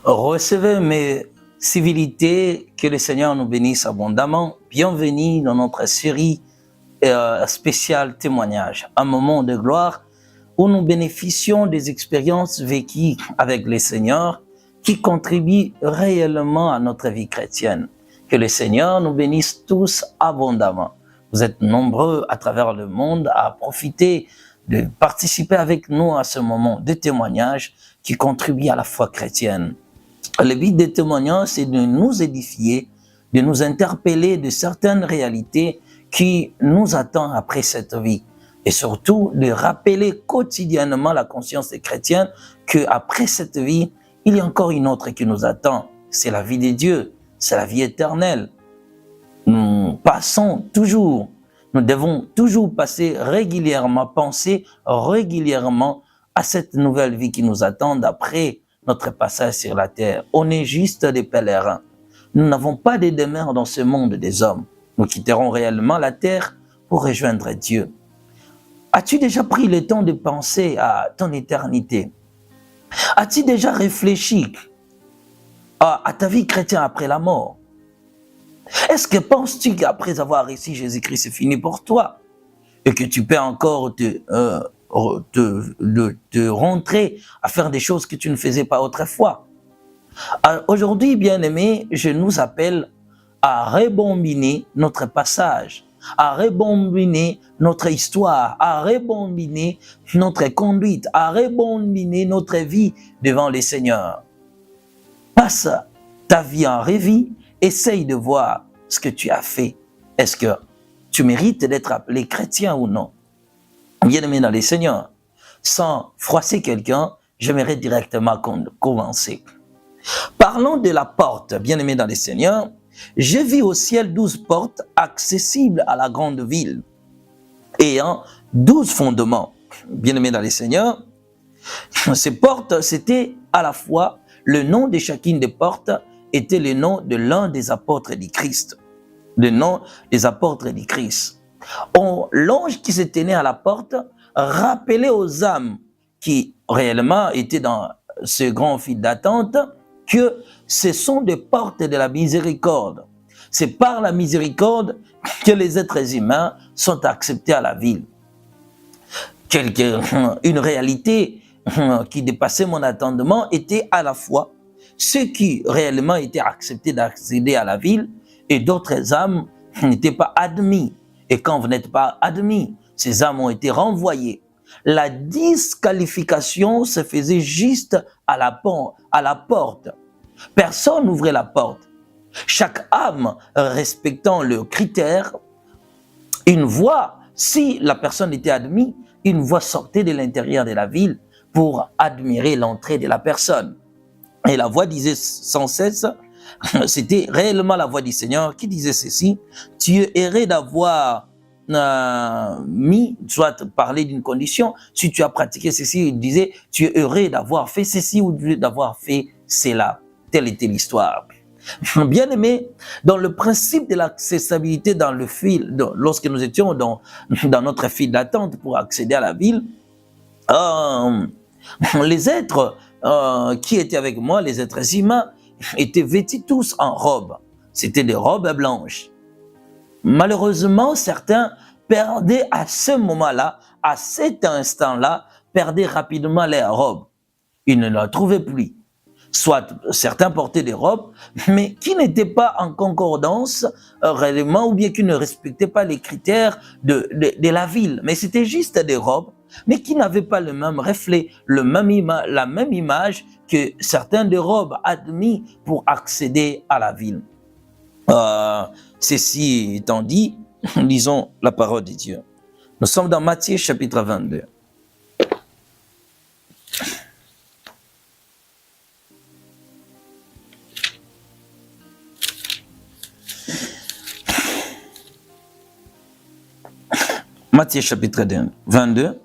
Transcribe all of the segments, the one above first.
Recevez mes civilités, que le Seigneur nous bénisse abondamment. Bienvenue dans notre série spéciale témoignage, un moment de gloire où nous bénéficions des expériences vécues avec le Seigneur qui contribuent réellement à notre vie chrétienne. Que le Seigneur nous bénisse tous abondamment. Vous êtes nombreux à travers le monde à profiter de participer avec nous à ce moment de témoignage qui contribue à la foi chrétienne. Le but des témoignages, c'est de nous édifier, de nous interpeller de certaines réalités qui nous attendent après cette vie. Et surtout, de rappeler quotidiennement la conscience des chrétiens qu'après cette vie, il y a encore une autre qui nous attend. C'est la vie de Dieu, c'est la vie éternelle. Nous passons toujours, nous devons toujours passer régulièrement, penser régulièrement à cette nouvelle vie qui nous attend après notre passage sur la terre. On est juste des pèlerins. Nous n'avons pas de demeure dans ce monde des hommes. Nous quitterons réellement la terre pour rejoindre Dieu. As-tu déjà pris le temps de penser à ton éternité? As-tu déjà réfléchi à ta vie chrétienne après la mort? Est-ce que penses-tu qu'après avoir reçu Jésus-Christ, c'est fini pour toi? Et que tu peux encore te rentrer à faire des choses que tu ne faisais pas autrefois? Aujourd'hui, bien-aimés, je nous appelle à rebambiner notre passage, à rebambiner notre histoire, à rebambiner notre conduite, à rebambiner notre vie devant le Seigneur. Passe ta vie en revue, essaye de voir ce que tu as fait. Est-ce que tu mérites d'être appelé chrétien ou non? Bien-aimé dans le Seigneur, sans froisser quelqu'un, j'aimerais directement commencer. Parlons de la porte, bien-aimé dans le Seigneur. J'ai vu au ciel 12 portes accessibles à la grande ville, ayant 12 fondements. Bien-aimé dans le Seigneur, ces portes, c'était à la fois le nom de chacune des portes était le nom de l'un des apôtres du Christ. Le nom des apôtres du Christ. L'ange qui se tenait à la porte rappelait aux âmes qui réellement étaient dans ce grand fil d'attente que ce sont des portes de la miséricorde. C'est par la miséricorde que les êtres humains sont acceptés à la ville. Une réalité qui dépassait mon attendement était à la fois ceux qui réellement étaient acceptés d'accéder à la ville et d'autres âmes n'étaient pas admis. Et quand vous n'êtes pas admis, ces âmes ont été renvoyées. La disqualification se faisait juste à la porte. Personne n'ouvrait la porte. Chaque âme respectant le critère, une voix, si la personne était admise, une voix sortait de l'intérieur de la ville pour admirer l'entrée de la personne. Et la voix disait sans cesse, c'était réellement la voix du Seigneur qui disait ceci: tu es heureux d'avoir soit parler d'une condition, si tu as pratiqué ceci, il disait, tu es heureux d'avoir fait ceci ou d'avoir fait cela. Telle était l'histoire. Bien aimé, dans le principe de l'accessibilité dans le fil, lorsque nous étions dans notre file d'attente pour accéder à la ville, les êtres qui étaient avec moi, les êtres humains, étaient vêtus tous en robes. C'était des robes blanches. Malheureusement, certains perdaient à ce moment-là, à cet instant-là, perdaient rapidement leurs robes. Ils ne la trouvaient plus. Soit certains portaient des robes, mais qui n'étaient pas en concordance réellement, ou bien qui ne respectaient pas les critères de la ville. Mais c'était juste des robes, mais qui n'avaient pas le même reflet, la même image que certains des robes admis pour accéder à la ville. Ceci étant dit, lisons la parole de Dieu. Nous sommes dans Matthieu chapitre 22. Matthieu chapitre 22.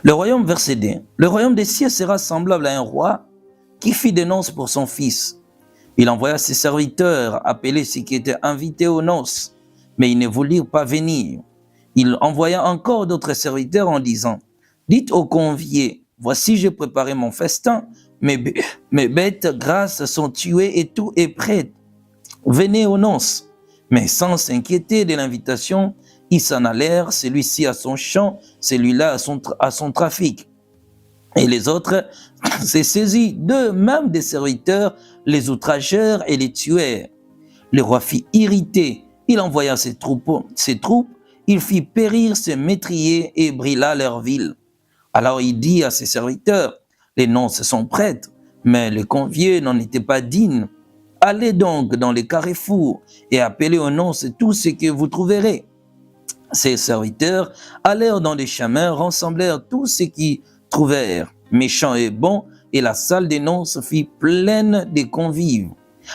Le royaume, verset 2. Le royaume des cieux sera semblable à un roi qui fit des noces pour son fils. Il envoya ses serviteurs appeler ceux qui étaient invités aux noces, mais ils ne voulurent pas venir. Il envoya encore d'autres serviteurs en disant: dites aux conviés, voici j'ai préparé mon festin, mes bêtes grasses sont tuées et tout est prêt. Venez aux noces. Mais sans s'inquiéter de l'invitation, ils s'en allèrent, celui-ci à son champ, celui-là à son trafic. Et les autres s'est saisi d'eux-mêmes des serviteurs, les outragèrent et les tuèrent. Le roi fit irriter, il envoya ses troupes, il fit périr ses métriers et brûla leur ville. Alors il dit à ses serviteurs, les noces sont prêtes, mais les conviés n'en étaient pas dignes. Allez donc dans les carrefours et appelez aux noces tout ce que vous trouverez. Ses serviteurs allèrent dans les chemins, rassemblèrent tout ce qu'ils trouvèrent, méchants et bons, et la salle des noces fut pleine de convives.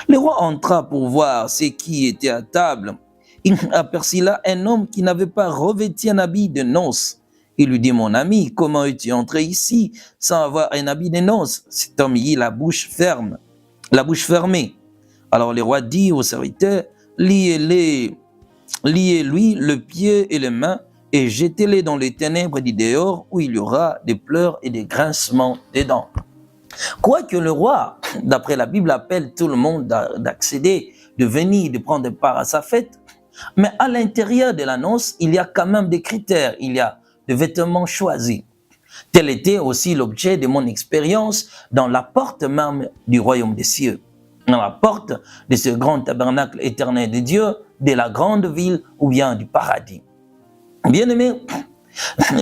Le roi entra pour voir ce qui était à table. Il aperçut là un homme qui n'avait pas revêtu un habit de noces. Il lui dit, mon ami, comment es-tu entré ici sans avoir un habit de noces? Cet homme y eut la bouche fermée. Alors le roi dit aux serviteurs, liez-lui le pied et les mains et jetez-les dans les ténèbres du dehors où il y aura des pleurs et des grincements des dents. Quoique le roi, d'après la Bible, appelle tout le monde d'accéder, de venir, de prendre part à sa fête, mais à l'intérieur de l'annonce, il y a quand même des critères, il y a des vêtements choisis. Tel était aussi l'objet de mon expérience dans la porte même du royaume des cieux, dans la porte de ce grand tabernacle éternel de Dieu, de la grande ville ou bien du paradis. Bien aimé,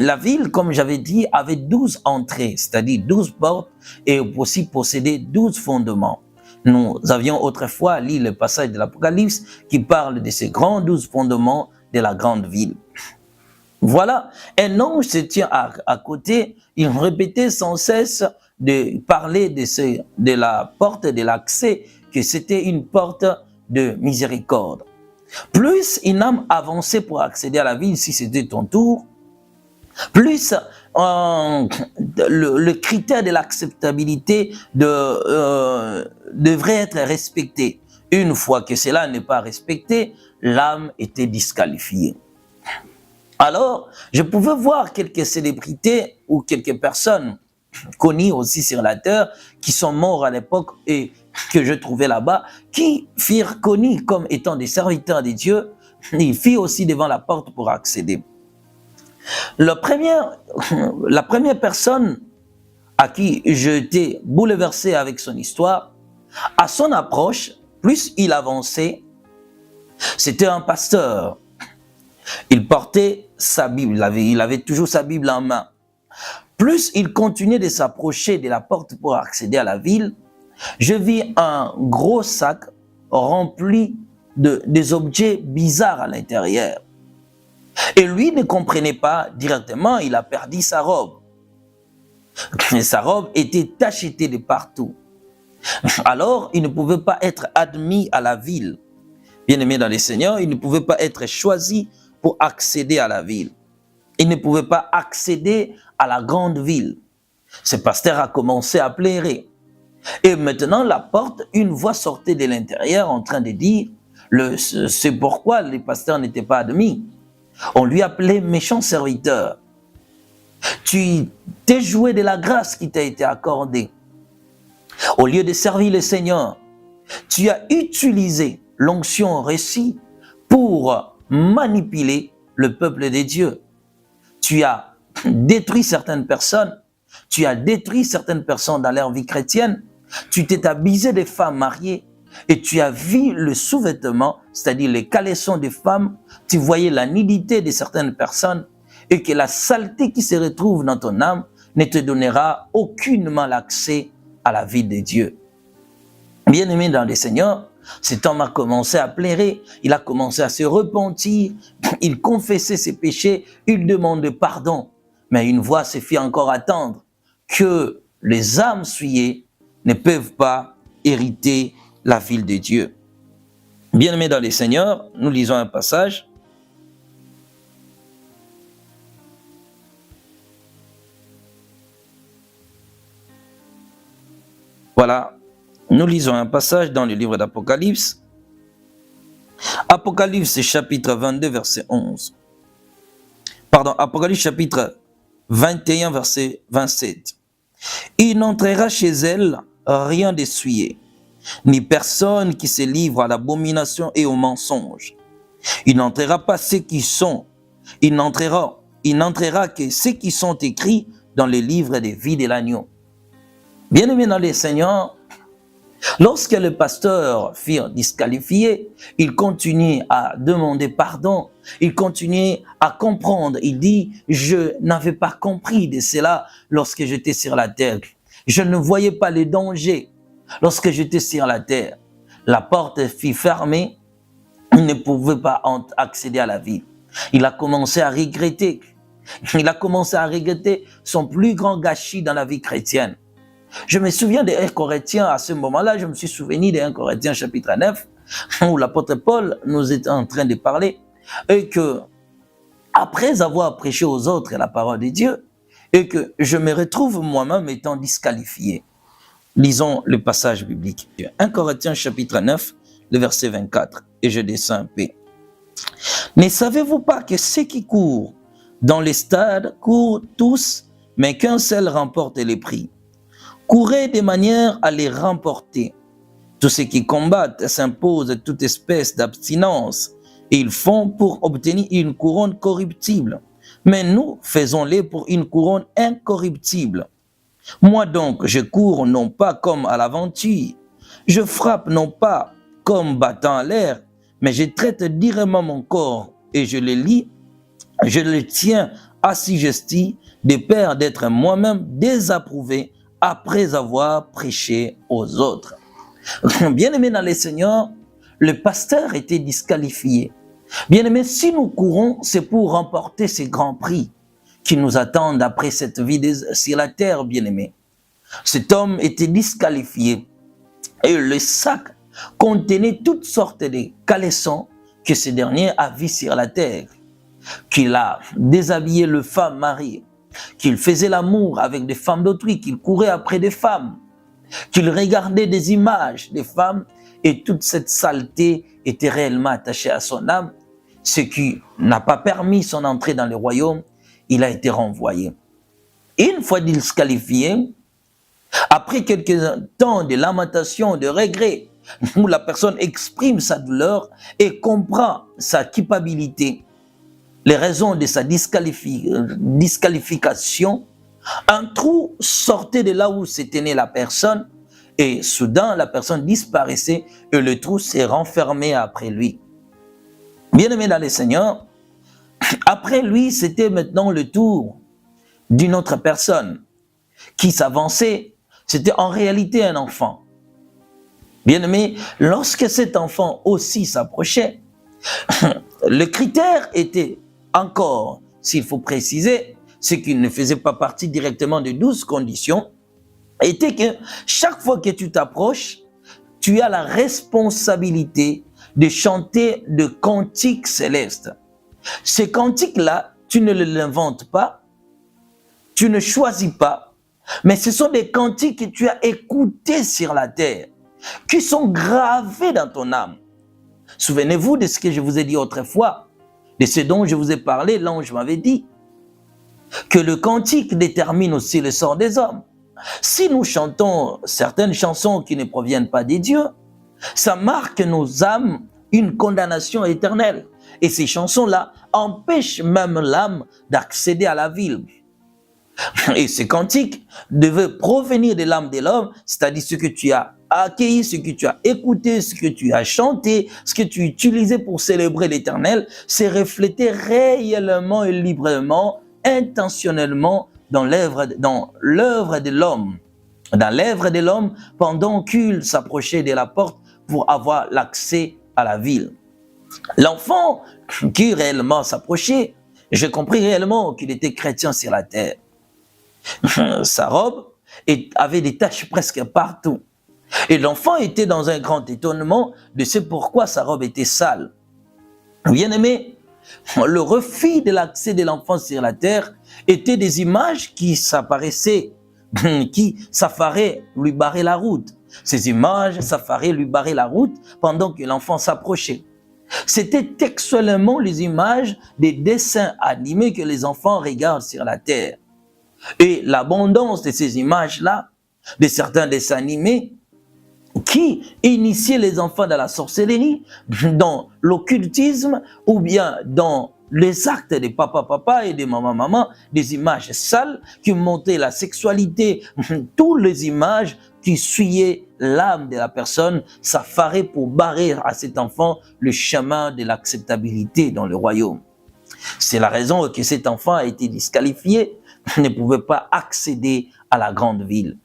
la ville, comme j'avais dit, avait 12 entrées, c'est-à-dire 12 portes et aussi possédait 12 fondements. Nous avions autrefois lu le passage de l'Apocalypse qui parle de ces grands 12 fondements de la grande ville. Voilà, un ange se tient à côté, il répétait sans cesse de parler de la porte de l'accès, que c'était une porte de miséricorde. Plus une âme avançait pour accéder à la ville, si c'était ton tour, plus le critère de l'acceptabilité devrait être respecté. Une fois que cela n'est pas respecté, l'âme était disqualifiée. Alors, je pouvais voir quelques célébrités ou quelques personnes connues aussi sur la terre qui sont morts à l'époque et que je trouvais là-bas, qui furent connus comme étant des serviteurs de Dieu. Ils firent aussi devant la porte pour accéder. La première personne à qui j'étais bouleversé avec son histoire, à son approche, plus il avançait, c'était un pasteur. Il portait sa Bible, il avait toujours sa Bible en main. Plus il continuait de s'approcher de la porte pour accéder à la ville, je vis un gros sac rempli des objets bizarres à l'intérieur. Et lui ne comprenait pas directement, il a perdu sa robe. Et sa robe était tachetée de partout. Alors, il ne pouvait pas être admis à la ville. Bien-aimé dans le Seigneur, il ne pouvait pas être choisi pour accéder à la ville. Il ne pouvait pas accéder à la grande ville. Ce pasteur a commencé à pleurer. Et maintenant, la porte, une voix sortait de l'intérieur en train de dire, c'est pourquoi les pasteurs n'étaient pas admis. On lui appelait méchant serviteur. Tu t'es joué de la grâce qui t'a été accordée. Au lieu de servir le Seigneur, tu as utilisé l'onction reçue pour manipuler le peuple de Dieu. Tu as détruit certaines personnes, tu as détruit certaines personnes dans leur vie chrétienne, tu t'es abusé des femmes mariées et tu as vu le sous-vêtement, c'est-à-dire les caleçons des femmes, tu voyais la nudité de certaines personnes et que la saleté qui se retrouve dans ton âme ne te donnera aucunement l'accès à la vie de Dieu. Bien-aimé dans le Seigneur, cet homme a commencé à pleurer, il a commencé à se repentir, il confessait ses péchés, il demandait pardon. Mais une voix se fit encore attendre, que les âmes souillées ne peuvent pas hériter la ville de Dieu. Bien-aimé dans le Seigneur, nous lisons un passage. Voilà, nous lisons un passage dans le livre d'Apocalypse. Apocalypse chapitre 22, verset 11. Pardon, Apocalypse chapitre 21, verset 27. Il n'entrera chez elle rien d'essuyé, ni personne qui se livre à l'abomination et au mensonge. Il n'entrera pas ceux qui sont, il n'entrera que ceux qui sont écrits dans le livre des vies de l'agneau. Bien-aimés dans le Seigneur, lorsque le pasteur fut disqualifié, il continuait à demander pardon, il continuait à comprendre. Il dit, je n'avais pas compris de cela lorsque j'étais sur la terre. Je ne voyais pas les dangers lorsque j'étais sur la terre. La porte fut fermée, il ne pouvait pas accéder à la vie. Il a commencé à regretter. Il a commencé à regretter son plus grand gâchis dans la vie chrétienne. Je me souviens de 1 Corinthiens à ce moment-là, je me suis souvenu de 1 Corinthiens chapitre 9, où l'apôtre Paul nous était en train de parler, et que, après avoir prêché aux autres la parole de Dieu, et que je me retrouve moi-même étant disqualifié. Lisons le passage biblique. 1 Corinthiens chapitre 9, le verset 24, et je descends un peu. Ne savez-vous pas que ceux qui courent dans les stades courent tous, mais qu'un seul remporte les prix? Courez de manière à les remporter. Tous ceux qui combattent s'imposent toute espèce d'abstinence et ils font pour obtenir une couronne corruptible. Mais nous faisons-les pour une couronne incorruptible. Moi donc, je cours non pas comme à l'aventure, je frappe non pas comme battant à l'air, mais je traite durement mon corps et je le lis, je le tiens assujetti de peur d'être moi-même désapprouvé après avoir prêché aux autres. Bien-aimés dans le Seigneur, le pasteur était disqualifié. Bien-aimés, si nous courons, c'est pour remporter ces grands prix qui nous attendent après cette vie sur la terre, bien-aimés. Cet homme était disqualifié et le sac contenait toutes sortes de caleçons que ce dernier a vus sur la terre, qu'il a déshabillé les femmes mariées, qu'il faisait l'amour avec des femmes d'autrui, qu'il courait après des femmes, qu'il regardait des images des femmes, et toute cette saleté était réellement attachée à son âme, ce qui n'a pas permis son entrée dans le royaume. Il a été renvoyé. Une fois disqualifié, après quelques temps de lamentation, de regret, où la personne exprime sa douleur et comprend sa culpabilité, les raisons de sa disqualification, un trou sortait de là où se tenait la personne et soudain la personne disparaissait et le trou s'est renfermé après lui. Bien-aimé dans le Seigneur, après lui, c'était maintenant le tour d'une autre personne qui s'avançait. C'était en réalité un enfant. Bien-aimé, lorsque cet enfant aussi s'approchait, le critère était encore, s'il faut préciser, ce qui ne faisait pas partie directement de 12 conditions, était que chaque fois que tu t'approches, tu as la responsabilité de chanter de cantiques célestes. Ces cantiques-là, tu ne les inventes pas, tu ne choisis pas, mais ce sont des cantiques que tu as écoutés sur la terre, qui sont gravés dans ton âme. Souvenez-vous de ce que je vous ai dit autrefois, de ce dont je vous ai parlé, l'ange m'avait dit que le cantique détermine aussi le sort des hommes. Si nous chantons certaines chansons qui ne proviennent pas des dieux, ça marque nos âmes une condamnation éternelle. Et ces chansons-là empêchent même l'âme d'accéder à la vie. Et ces cantiques devaient provenir de l'âme de l'homme, c'est-à-dire ce que tu as accueilli, ce que tu as écouté, ce que tu as chanté, ce que tu utilisais pour célébrer l'Éternel, c'est reflété réellement et librement, intentionnellement dans l'œuvre de l'homme. Dans l'œuvre de l'homme, pendant qu'il s'approchait de la porte pour avoir l'accès à la ville. L'enfant qui réellement s'approchait, j'ai compris réellement qu'il était chrétien sur la terre. Sa robe avait des taches presque partout. Et l'enfant était dans un grand étonnement de ce pourquoi sa robe était sale. Bien-aimé, le refus de l'accès de l'enfant sur la terre était des images qui s'apparaissaient, qui s'affaraient lui barrer la route. Ces images s'affaraient lui barrer la route pendant que l'enfant s'approchait. C'était textuellement les images des dessins animés que les enfants regardent sur la terre. Et l'abondance de ces images-là, de certains dessins animés, qui initiaient les enfants dans la sorcellerie, dans l'occultisme, ou bien dans les actes de papa et de maman, des images sales qui montraient la sexualité, toutes les images qui suivaient l'âme de la personne, s'affaraient pour barrer à cet enfant le chemin de l'acceptabilité dans le royaume. C'est la raison que cet enfant a été disqualifié, ne pouvait pas accéder à la grande ville.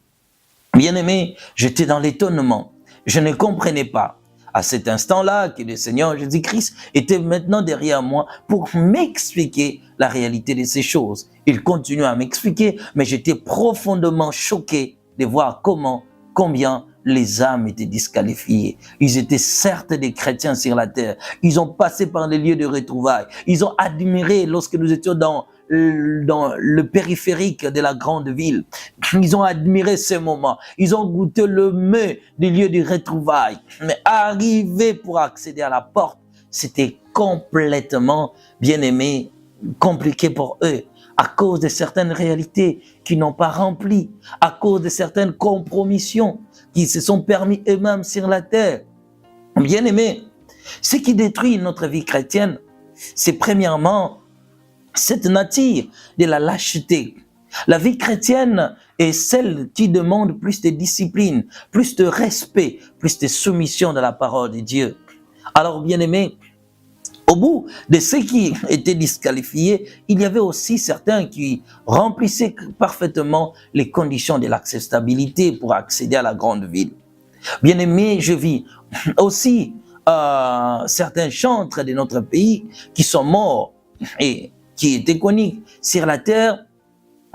Bien-aimé, j'étais dans l'étonnement. Je ne comprenais pas à cet instant-là que le Seigneur Jésus-Christ était maintenant derrière moi pour m'expliquer la réalité de ces choses. Il continue à m'expliquer, mais j'étais profondément choqué de voir combien les âmes étaient disqualifiées. Ils étaient certes des chrétiens sur la terre. Ils ont passé par les lieux de retrouvailles. Ils ont admiré lorsque nous étions dans le périphérique de la grande ville. Ils ont admiré ces moments. Ils ont goûté le mets des lieux de retrouvailles. Mais arriver pour accéder à la porte, c'était complètement, bien aimé, compliqué pour eux, à cause de certaines réalités qui n'ont pas rempli, à cause de certaines compromissions qui se sont permis eux-mêmes sur la terre. Bien aimé, ce qui détruit notre vie chrétienne, c'est premièrement cette nature de la lâcheté. La vie chrétienne est celle qui demande plus de discipline, plus de respect, plus de soumission de la parole de Dieu. Alors, bien aimé, au bout de ceux qui étaient disqualifiés, il y avait aussi certains qui remplissaient parfaitement les conditions de l'acceptabilité pour accéder à la grande ville. Bien aimé, je vis aussi certains chantres de notre pays qui sont morts et qui étaient connus sur la terre,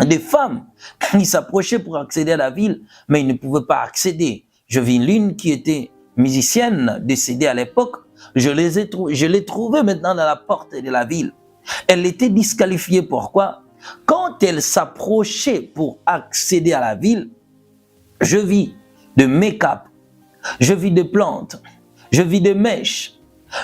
des femmes qui s'approchaient pour accéder à la ville, mais ils ne pouvaient pas accéder. Je vis l'une qui était musicienne, décédée à l'époque. Je l'ai trouvée maintenant dans la porte de la ville. Elle était disqualifiée. Pourquoi? Quand elle s'approchait pour accéder à la ville, je vis de make-up, je vis de plantes, je vis de mèches,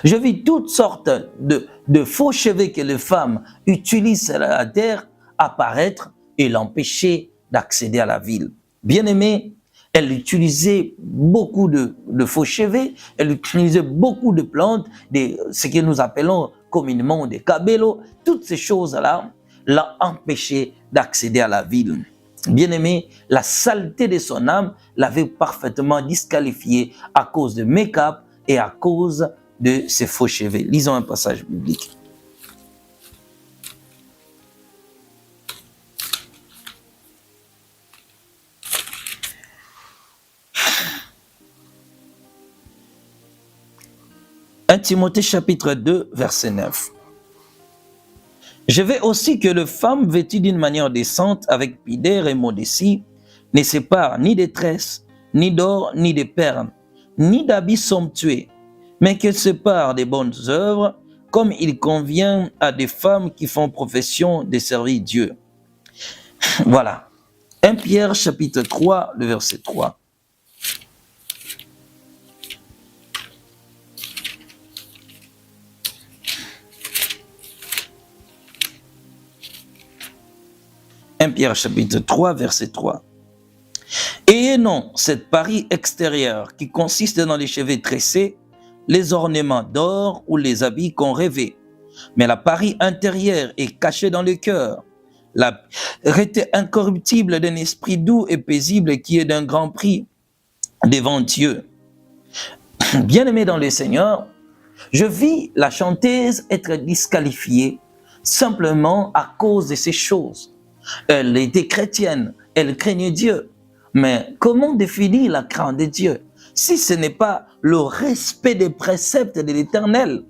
je vis toutes sortes de faux cheveux que les femmes utilisent à la terre apparaître et l'empêcher d'accéder à la ville. Bien aimé, elle utilisait beaucoup de faux cheveux, elle utilisait beaucoup de plantes, ce que nous appelons communément des cabellos. Toutes ces choses-là l'ont empêché d'accéder à la ville. Bien aimé, la saleté de son âme l'avait parfaitement disqualifiée à cause de make-up et à cause de ses faux cheveux. Lisons un passage biblique. Timothée chapitre 2, verset 9. Je veux aussi que les femmes vêtues d'une manière décente, avec pudeur et modestie, ne séparent ni de tresses, ni d'or, ni de perles, ni d'habits somptueux, mais qu'elles séparent des bonnes œuvres, comme il convient à des femmes qui font profession de servir Dieu. Voilà. 1 Pierre chapitre 3, le verset 3. Pierre chapitre 3, verset 3. Et non, cette parure extérieure qui consiste dans les cheveux tressés, les ornements d'or ou les habits qu'on rêvait, mais la parure intérieure est cachée dans le cœur, la vérité incorruptible d'un esprit doux et paisible qui est d'un grand prix devant Dieu. Bien-aimé dans le Seigneur, je vis la chanteuse être disqualifiée simplement à cause de ces choses. Elle était chrétienne, elle craignait Dieu. Mais comment définir la crainte de Dieu si ce n'est pas le respect des préceptes de l'Éternel?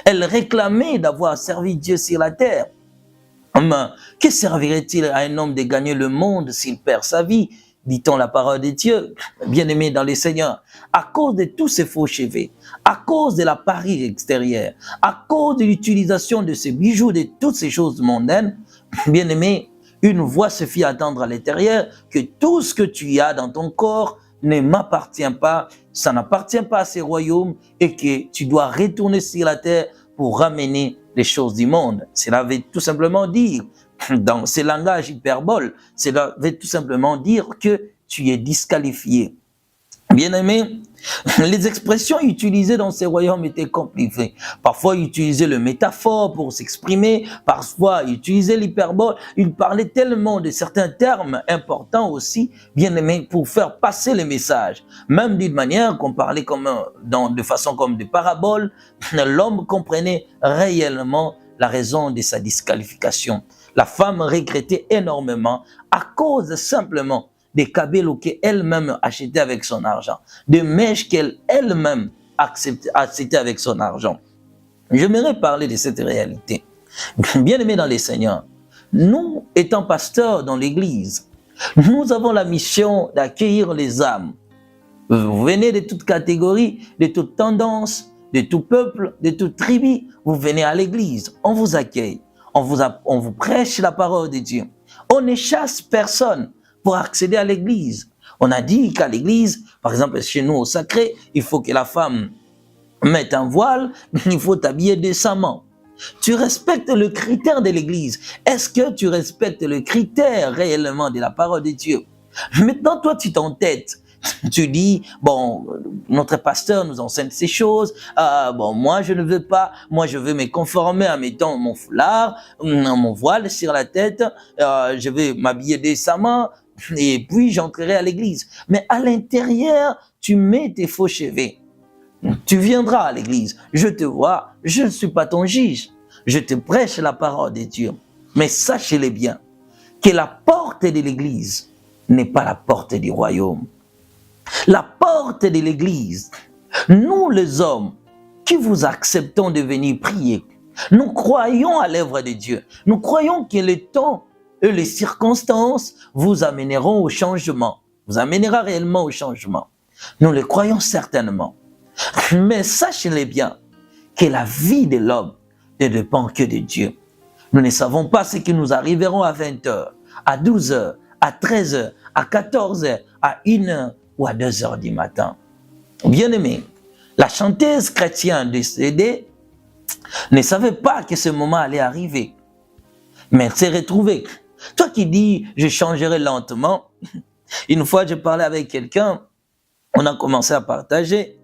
Elle réclamait d'avoir servi Dieu sur la terre. Mais que servirait-il à un homme de gagner le monde s'il perd sa vie? Dit-on la parole de Dieu, bien-aimé dans le Seigneur, à cause de tous ces faux cheveux, à cause de la parure extérieure, à cause de l'utilisation de ces bijoux, de toutes ces choses mondaines, bien-aimé, une voix se fit attendre à l'intérieur que tout ce que tu as dans ton corps ne m'appartient pas, ça n'appartient pas à ces royaumes et que tu dois retourner sur la terre pour ramener les choses du monde. Cela veut tout simplement dire dans ces langages hyperboles, cela veut tout simplement dire que tu es disqualifié. Bien-aimé, les expressions utilisées dans ces royaumes étaient compliquées. Parfois, ils utilisaient le métaphore pour s'exprimer, parfois, ils utilisaient l'hyperbole. Ils parlaient tellement de certains termes importants aussi, bien-aimé, pour faire passer les messages. Même d'une manière qu'on parlait de façon comme des paraboles, l'homme comprenait réellement la raison de sa disqualification. La femme regrettait énormément à cause simplement des cabellos qu'elle-même achetait avec son argent, des mèches qu'elle-même achetait avec son argent. J'aimerais parler de cette réalité. Bien-aimés dans les Seigneurs, nous, étant pasteurs dans l'Église, nous avons la mission d'accueillir les âmes. Vous venez de toute catégorie, de toute tendance, de tout peuple, de toute tribu, vous venez à l'Église, on vous accueille, on vous prêche la parole de Dieu. On ne chasse personne pour accéder à l'église. On a dit qu'à l'église, par exemple chez nous au sacré, il faut que la femme mette un voile, il faut t'habiller décemment. Tu respectes le critère de l'église. Est-ce que tu respectes le critère réellement de la parole de Dieu? Maintenant, toi, tu t'entêtes. Tu dis, bon, notre pasteur nous enseigne ces choses, moi je ne veux pas, moi je veux me conformer en mettant mon foulard, mon voile sur la tête, je vais m'habiller décemment, et puis j'entrerai à l'église. Mais à l'intérieur, tu mets tes faux cheveux. Tu viendras à l'église, je te vois, je ne suis pas ton juge, je te prêche la parole de Dieu. Mais sachez-le bien, que la porte de l'église n'est pas la porte du royaume. La porte de l'église, nous les hommes qui vous acceptons de venir prier, nous croyons à l'œuvre de Dieu. Nous croyons que le temps et les circonstances vous amèneront au changement, vous amènera réellement au changement. Nous le croyons certainement. Mais sachez-le bien que la vie de l'homme ne dépend que de Dieu. Nous ne savons pas ce qui nous arriveront à 20h, à 12h, à 13h, à 14h, à 1h ou à 2h du matin. Bien-aimé, la chanteuse chrétienne décédée ne savait pas que ce moment allait arriver. Mais elle s'est retrouvée. Toi qui dis, je changerai lentement. Une fois, je parlais avec quelqu'un, on a commencé à partager.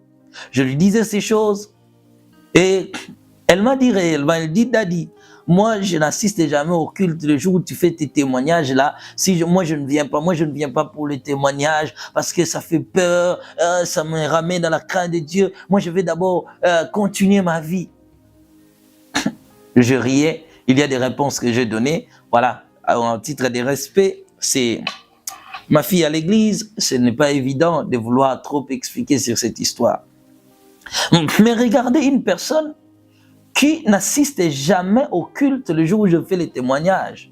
Je lui disais ces choses et elle m'a dit réellement, elle dit, Daddy, moi je n'assiste jamais au culte le jour où tu fais tes témoignages là. Moi je ne viens pas pour les témoignages parce que ça fait peur, ça me ramène dans la crainte de Dieu. Moi je vais d'abord continuer ma vie. Je riais, il y a des réponses que j'ai données. Voilà, en titre de respect, c'est ma fille à l'église, ce n'est pas évident de vouloir trop expliquer sur cette histoire. Mais regardez une personne qui n'assiste jamais au culte le jour où je fais les témoignages.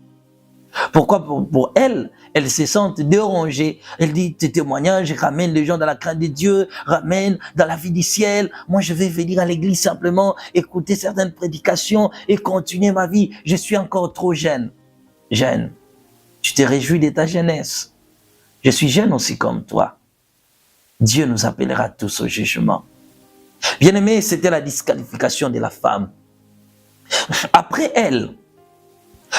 Pourquoi? Pour elle, elle se sent dérangée. Elle dit, tes témoignages ramènent les gens dans la crainte de Dieu, ramènent dans la vie du ciel. Moi, je vais venir à l'église simplement, écouter certaines prédications et continuer ma vie. Je suis encore trop jeune. Jeune, tu te réjouis de ta jeunesse. Je suis jeune aussi comme toi. Dieu nous appellera tous au jugement. Bien-aimé, c'était la disqualification de la femme. Après elle,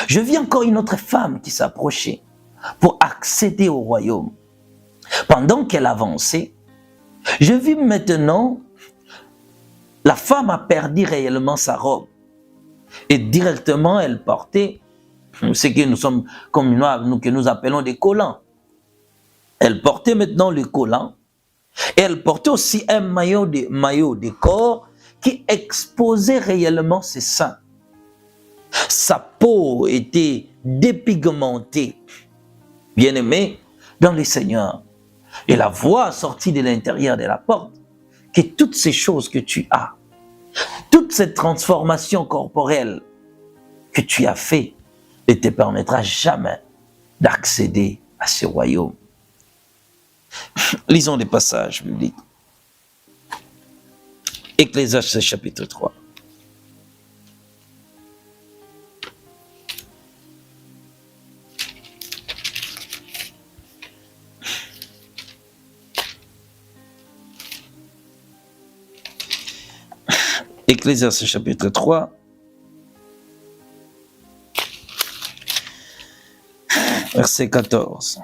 je vis encore une autre femme qui s'approchait pour accéder au royaume. Pendant qu'elle avançait, je vis maintenant, la femme a perdu réellement sa robe. Et directement, elle portait ce que nous sommes, comme nous, que nous appelons des collants. Elle portait maintenant le collant. Et elle portait aussi un maillot de corps qui exposait réellement ses seins. Sa peau était dépigmentée. Bien-aimé dans le Seigneur. Et la voix sortie de l'intérieur de la porte, que toutes ces choses que tu as, toute cette transformation corporelle que tu as fait, ne te permettra jamais d'accéder à ce royaume. Lisons des passages bibliques. Ecclésiaste chapitre 3. Ecclésiaste chapitre 3. verset 14.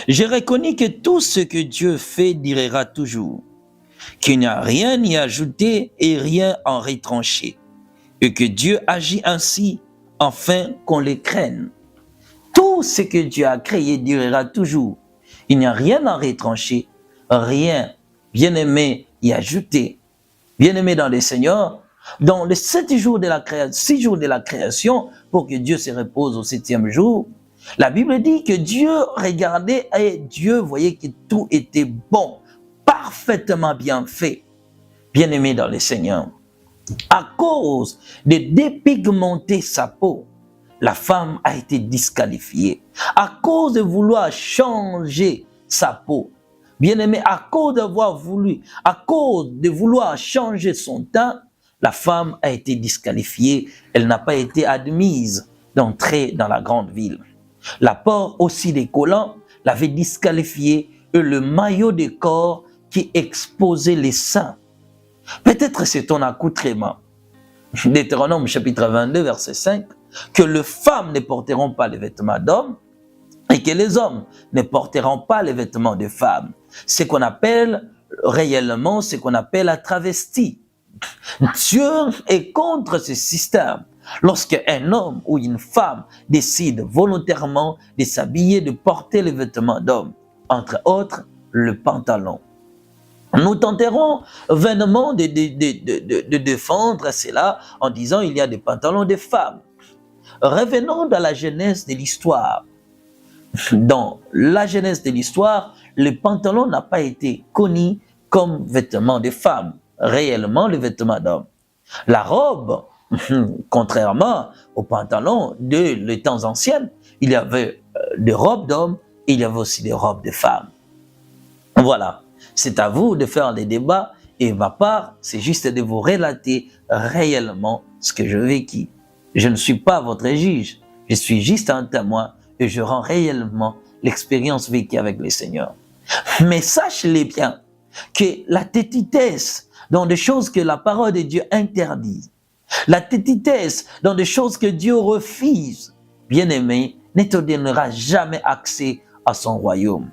J'ai reconnu que tout ce que Dieu fait durera toujours, qu'il n'y a rien y ajouter et rien en retrancher, et que Dieu agit ainsi afin qu'on le craigne. Tout ce que Dieu a créé durera toujours. Il n'y a rien à retrancher, rien, bien-aimé, y ajouter. Bien-aimé dans le Seigneur, dans les 6 jours de la création, pour que Dieu se repose au 7e jour, la Bible dit que Dieu regardait et Dieu voyait que tout était bon, parfaitement bien fait. Bien-aimé dans le Seigneur, à cause de dépigmenter sa peau, la femme a été disqualifiée. À cause de vouloir changer sa peau, bien-aimé, à cause de vouloir changer son teint, la femme a été disqualifiée. Elle n'a pas été admise d'entrer dans la grande ville. L'apport aussi des collants l'avait disqualifiée et le maillot de corps qui exposait les seins. Peut-être c'est ton accoutrement. Deutéronome chapitre 22 verset 5, que les femmes ne porteront pas les vêtements d'hommes et que les hommes ne porteront pas les vêtements de femmes. Ce qu'on appelle réellement, ce qu'on appelle la travestie. Dieu est contre ce système. Lorsque un homme ou une femme décide volontairement de s'habiller, de porter les vêtements d'homme, entre autres le pantalon. Nous tenterons vainement de défendre cela en disant il y a des pantalons de femmes. Revenons dans la genèse de l'histoire. Dans la genèse de l'histoire, le pantalon n'a pas été connu comme vêtement de femmes, réellement le vêtement d'homme. La robe, contrairement au pantalon les temps anciens, il y avait des robes d'hommes et il y avait aussi des robes de femmes. Voilà, c'est à vous de faire les débats et ma part, c'est juste de vous relater réellement ce que je vécu. Je ne suis pas votre juge, je suis juste un témoin et je rends réellement l'expérience vécue avec le Seigneur. Mais sachez-les bien que la tétitesse dans des choses que la parole de Dieu interdit, la tétitesse dans des choses que Dieu refuse, bien-aimé, ne te donnera jamais accès à son royaume.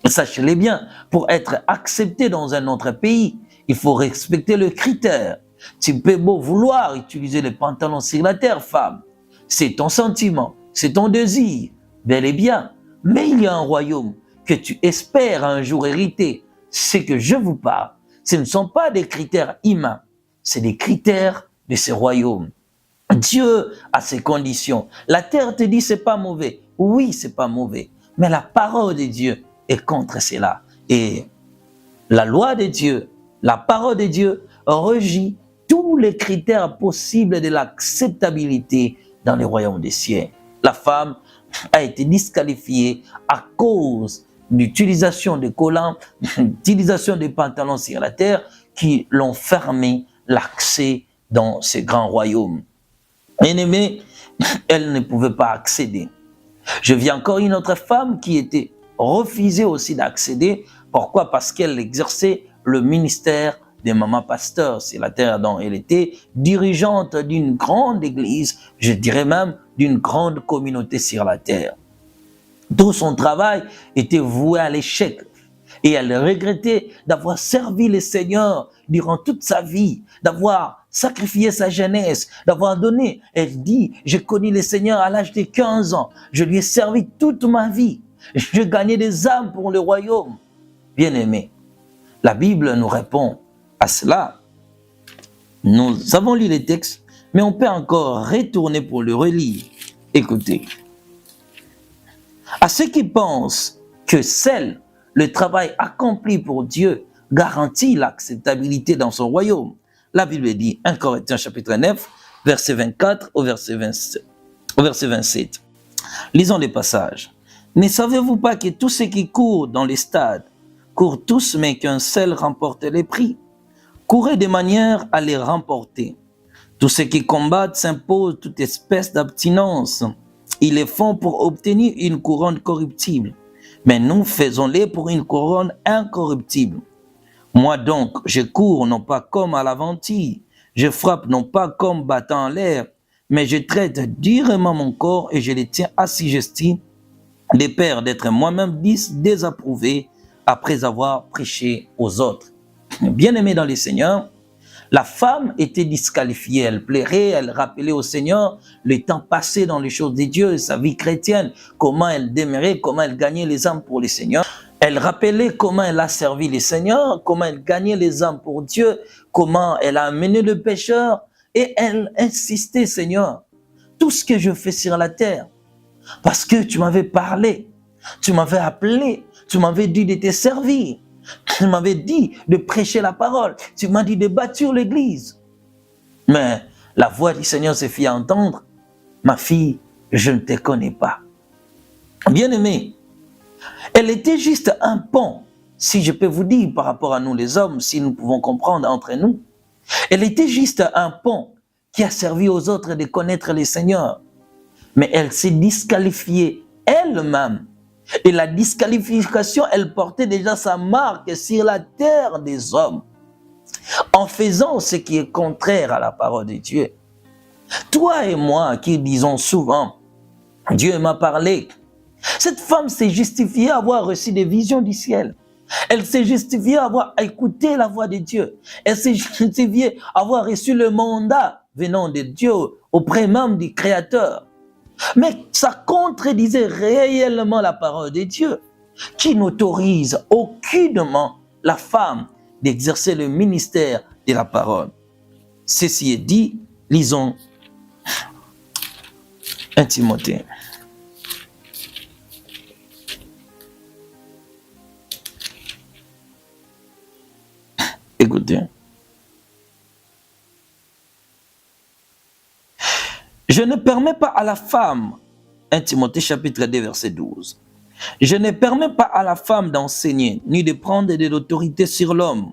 Sachez-les bien, pour être accepté dans un autre pays, il faut respecter le critère. Tu peux beau vouloir utiliser les pantalons sur la terre, femme. C'est ton sentiment, c'est ton désir, bel et bien. Mais il y a un royaume que tu espères un jour hériter. Ce que je vous parle, ce ne sont pas des critères humains, c'est des critères de ce royaume. Dieu a ses conditions. La terre te dit c'est pas mauvais. Oui, c'est pas mauvais. Mais la parole de Dieu est contre cela. Et la loi de Dieu, la parole de Dieu régit tous les critères possibles de l'acceptabilité dans le royaume des cieux. La femme a été disqualifiée à cause d'utilisation de collants, d'utilisation de pantalons sur la terre qui l'ont fermé l'accès dans ce grand royaume. Bien-aimée, elle ne pouvait pas accéder. Je vis encore une autre femme qui était refusée aussi d'accéder. Pourquoi? Parce qu'elle exerçait le ministère de maman pasteur sur la terre dont elle était dirigeante d'une grande église, je dirais même d'une grande communauté sur la terre. Tout son travail était voué à l'échec et elle regrettait d'avoir servi le Seigneur durant toute sa vie, d'avoir sacrifié sa jeunesse, d'avoir donné. Elle dit, j'ai connu le Seigneur à l'âge de 15 ans, je lui ai servi toute ma vie, je gagnais des âmes pour le royaume. Bien-aimé, la Bible nous répond à cela. Nous avons lu les textes, mais on peut encore retourner pour le relire. Écoutez. À ceux qui pensent que seul le travail accompli pour Dieu garantit l'acceptabilité dans son royaume, la Bible dit 1 Corinthiens chapitre 9, verset 24 au verset 27. Lisons les passages. Ne savez-vous pas que tous ceux qui courent dans les stades courent tous, mais qu'un seul remporte les prix? Courez de manière à les remporter. Tous ceux qui combattent s'imposent toute espèce d'abstinence. Ils les font pour obtenir une couronne corruptible. Mais nous faisons-les pour une couronne incorruptible. Moi donc, je cours non pas comme à l'aventure, je frappe non pas comme battant en l'air, mais je traite durement mon corps et je le tiens assujetti de peur d'être moi-même désapprouvé après avoir prêché aux autres. Bien-aimé dans le Seigneur, la femme était disqualifiée, elle plairait, elle rappelait au Seigneur le temps passé dans les choses de Dieu, sa vie chrétienne, comment elle demeurait, comment elle gagnait les âmes pour le Seigneur. Elle rappelait comment elle a servi le Seigneur, comment elle gagnait les âmes pour Dieu, comment elle a amené le pécheur, et elle insistait, Seigneur, tout ce que je fais sur la terre, parce que tu m'avais parlé, tu m'avais appelé, tu m'avais dit de te servir, tu m'avais dit de prêcher la parole, tu m'as dit de bâtir l'église. Mais la voix du Seigneur se fit entendre, ma fille, je ne te connais pas. Bien-aimé, elle était juste un pont, si je peux vous dire par rapport à nous les hommes, si nous pouvons comprendre entre nous. Elle était juste un pont qui a servi aux autres de connaître le Seigneur. Mais elle s'est disqualifiée elle-même. Et la disqualification, elle portait déjà sa marque sur la terre des hommes, en faisant ce qui est contraire à la parole de Dieu. Toi et moi qui disons souvent, Dieu m'a parlé, cette femme s'est justifiée à avoir reçu des visions du ciel. Elle s'est justifiée à avoir écouté la voix de Dieu. Elle s'est justifiée à avoir reçu le mandat venant de Dieu auprès même du Créateur. Mais ça contredisait réellement la parole de Dieu, qui n'autorise aucunement la femme d'exercer le ministère de la parole. Ceci est dit, lisons 1 Timothée. Écoutez. Je ne permets pas à la femme, 1 Timothée chapitre 2 verset 12, je ne permets pas à la femme d'enseigner ni de prendre de l'autorité sur l'homme,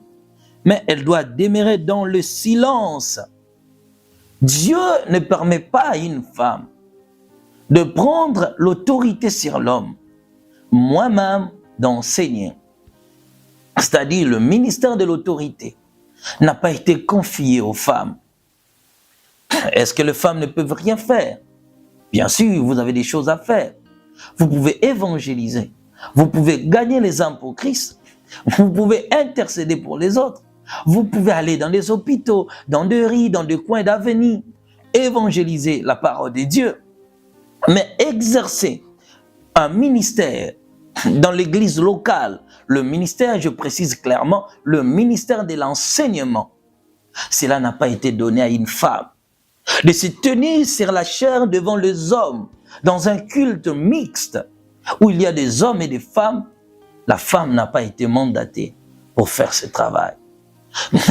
mais elle doit demeurer dans le silence. Dieu ne permet pas à une femme de prendre l'autorité sur l'homme, moi-même d'enseigner. C'est-à-dire le ministère de l'autorité n'a pas été confié aux femmes. Est-ce que les femmes ne peuvent rien faire? Bien sûr, vous avez des choses à faire. Vous pouvez évangéliser. Vous pouvez gagner les âmes pour Christ. Vous pouvez intercéder pour les autres. Vous pouvez aller dans les hôpitaux, dans des rues, dans des coins d'avenir, évangéliser la parole de Dieu. Mais exercer un ministère dans l'église locale, le ministère, je précise clairement, le ministère de l'enseignement, cela n'a pas été donné à une femme. De se tenir sur la chair devant les hommes, dans un culte mixte, où il y a des hommes et des femmes, la femme n'a pas été mandatée pour faire ce travail.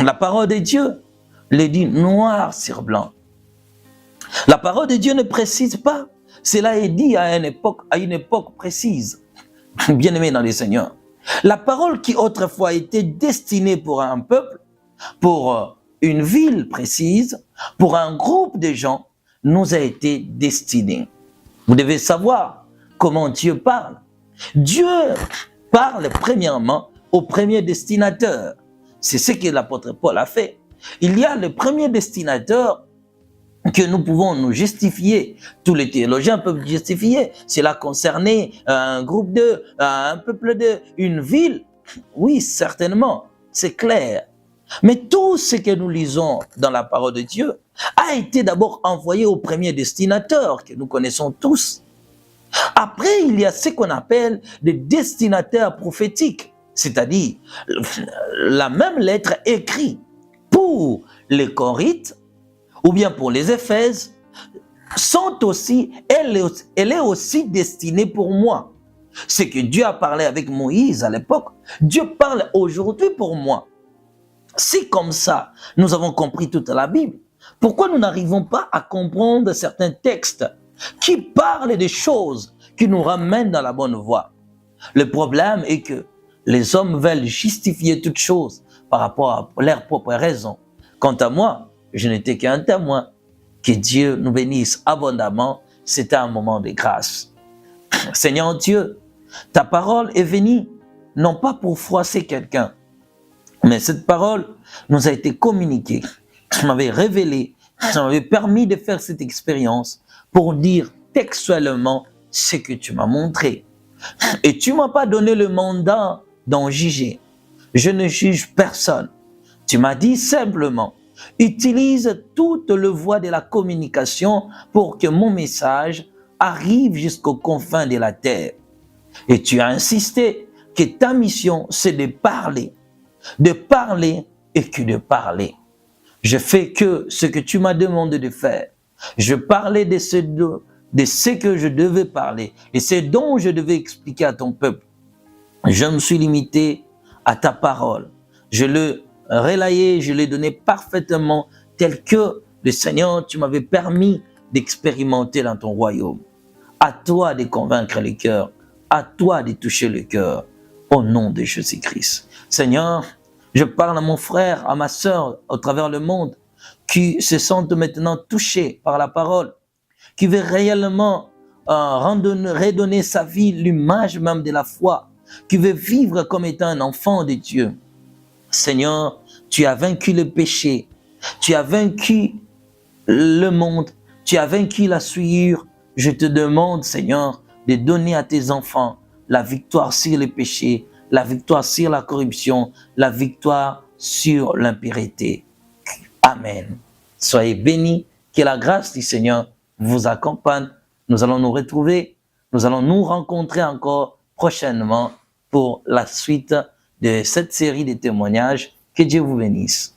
La parole de Dieu le dit noir sur blanc. La parole de Dieu ne précise pas. Cela est dit à une époque précise. Bien-aimé dans le Seigneur. La parole qui autrefois était destinée pour un peuple, pour une ville précise, pour un groupe de gens, nous a été destinée. Vous devez savoir comment Dieu parle. Dieu parle premièrement au premier destinateur. C'est ce que l'apôtre Paul a fait. Il y a le premier destinateur que nous pouvons nous justifier. Tous les théologiens peuvent justifier. Cela concernait un groupe un peuple une ville. Oui, certainement, c'est clair. Mais tout ce que nous lisons dans la parole de Dieu a été d'abord envoyé au premier destinateur que nous connaissons tous. Après, il y a ce qu'on appelle des destinataires prophétiques, c'est-à-dire la même lettre écrite pour les Corinthiens ou bien pour les Éphèses, elle est aussi destinée pour moi. Ce que Dieu a parlé avec Moïse à l'époque, Dieu parle aujourd'hui pour moi. Si comme ça, nous avons compris toute la Bible, pourquoi nous n'arrivons pas à comprendre certains textes qui parlent des choses qui nous ramènent dans la bonne voie? Le problème est que les hommes veulent justifier toutes choses par rapport à leur propre raison. Quant à moi, je n'étais qu'un témoin. Que Dieu nous bénisse abondamment. C'était un moment de grâce. Seigneur Dieu, ta parole est venue non pas pour froisser quelqu'un, Mais cette parole nous a été communiquée. Tu m'avais révélé, tu m'avais permis de faire cette expérience pour dire textuellement ce que tu m'as montré. Et tu ne m'as pas donné le mandat d'en juger. Je ne juge personne. Tu m'as dit simplement, utilise toute le voie de la communication pour que mon message arrive jusqu'aux confins de la terre. Et tu as insisté que ta mission, c'est de parler et que de parler. Je fais que ce que tu m'as demandé de faire. Je parlais de ce que je devais parler et ce dont je devais expliquer à ton peuple. Je me suis limité à ta parole. Je l'ai relayé, je l'ai donné parfaitement tel que le Seigneur, tu m'avais permis d'expérimenter dans ton royaume. À toi de convaincre les cœurs, à toi de toucher le cœur, au nom de Jésus-Christ. Seigneur, je parle à mon frère, à ma sœur, au travers le monde, qui se sentent maintenant touchés par la parole, qui veut réellement redonner sa vie, l'image même de la foi, qui veut vivre comme étant un enfant de Dieu. Seigneur, tu as vaincu le péché, tu as vaincu le monde, tu as vaincu la souillure. Je te demande, Seigneur, de donner à tes enfants la victoire sur le péché, la victoire sur la corruption, la victoire sur l'impurité. Amen. Soyez bénis, que la grâce du Seigneur vous accompagne. Nous allons nous retrouver, nous allons nous rencontrer encore prochainement pour la suite de cette série de témoignages. Que Dieu vous bénisse.